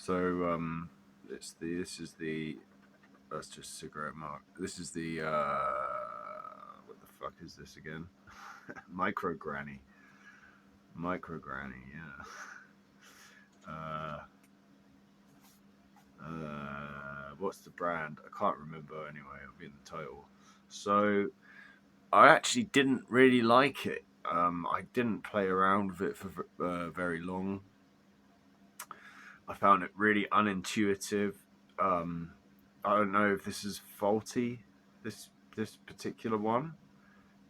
So this is the that's just cigarette mark. This is the what the fuck is this again? Microgranny. Microgranny, yeah. Uh, what's the brand? I can't remember anyway. It'll be in the title. So I actually didn't really like it. I didn't play around with it for very long. I found it really unintuitive. Um, I don't know if this is faulty, this this particular one,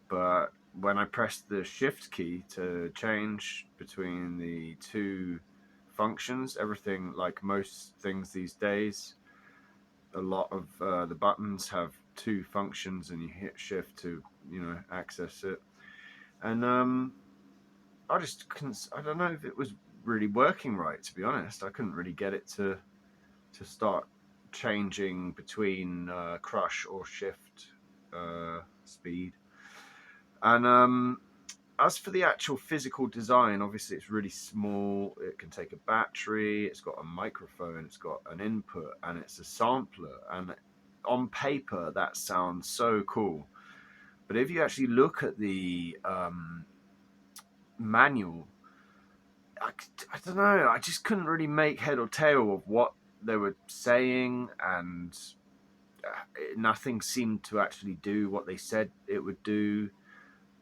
but when I pressed the shift key to change between the two functions, everything like most things these days, a lot of the buttons have two functions, and you hit shift to access it. And I just couldn't. I don't know if it was really working right. To be honest, I couldn't really get it to start changing between crush or shift speed. And as for the actual physical design, obviously it's really small. It can take a battery. It's got a microphone. It's got an input, and it's a sampler. And on paper, that sounds so cool. But if you actually look at the manual, I don't know. I just couldn't really make head or tail of what they were saying, and nothing seemed to actually do what they said it would do.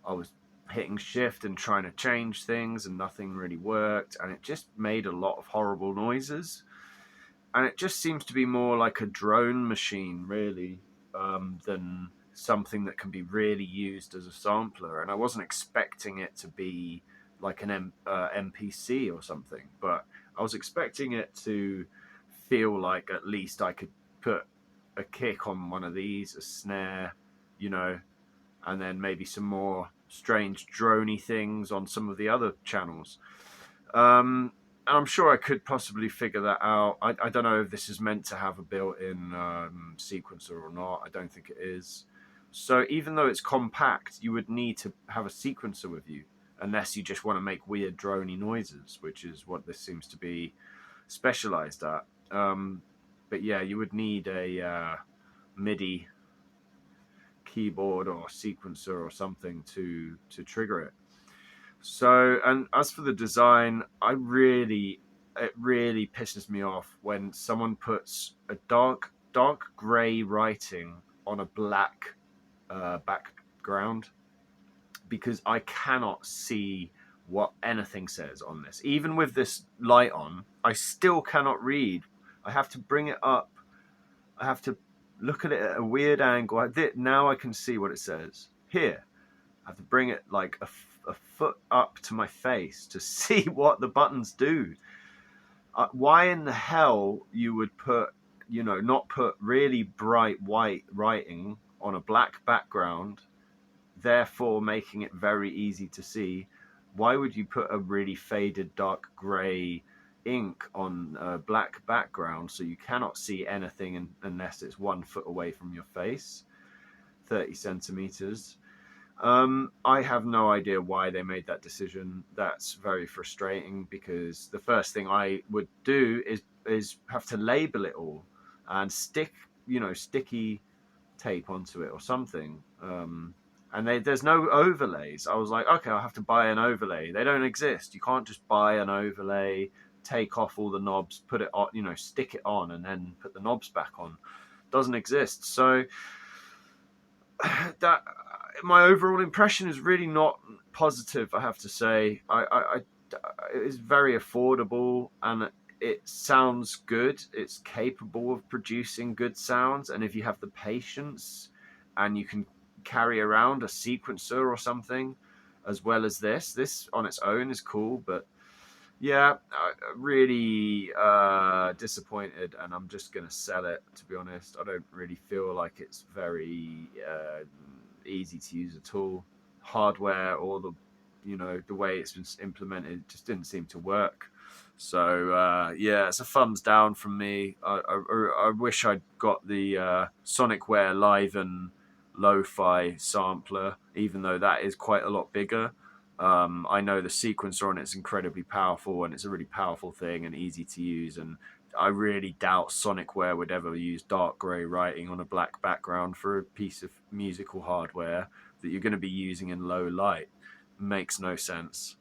I was hitting shift and trying to change things, and nothing really worked, and it just made a lot of horrible noises. And it just seems to be more like a drone machine, really, than something that can be really used as a sampler. And I wasn't expecting it to be like an MPC or something, but I was expecting it to feel like at least I could put a kick on one of these, a snare, you know, and then maybe some more strange droney things on some of the other channels. And I'm sure I could possibly figure that out. I don't know if this is meant to have a built-in sequencer or not. I don't think it is. So even though it's compact, you would need to have a sequencer with you, unless you just want to make weird droney noises, which is what this seems to be specialized at. But yeah, you would need a MIDI keyboard or sequencer or something to trigger it. So, and as for the design, it really pisses me off when someone puts a dark grey writing on a black background, because I cannot see what anything says on this. Even with this light on, I still cannot read. I have to bring it up. I have to look at it at a weird angle. Now I can see what it says. Here, I have to bring it like a foot up to my face to see what the buttons do. Why in the hell you would put, not put really bright white writing on a black background, therefore making it very easy to see? Why would you put a really faded dark grey ink on a black background so you cannot see anything unless it's 1 foot away from your face, 30 centimeters? I have no idea why they made that decision. That's very frustrating, because the first thing I would do is have to label it all and stick, sticky tape onto it or something. And there's no overlays. I was like, okay, I'll have to buy an overlay. They don't exist. You can't just buy an overlay, take off all the knobs, put it on, stick it on, and then put the knobs back on. Doesn't exist. So that my overall impression is really not positive, I have to say. It's very affordable, and it sounds good. It's capable of producing good sounds, and if you have the patience and you can carry around a sequencer or something as well as this on its own is cool. But yeah, really disappointed, and I'm just gonna sell it, to be honest. I don't really feel like it's very easy to use at all. Hardware, or the way it's been implemented, just didn't seem to work. So yeah, it's a thumbs down from me. I wish I'd got the Sonicware Live and Lo-Fi sampler, even though that is quite a lot bigger. I know the sequencer on it's incredibly powerful, and it's a really powerful thing and easy to use. And I really doubt Sonicware would ever use dark grey writing on a black background for a piece of musical hardware that you're going to be using in low light. Makes no sense.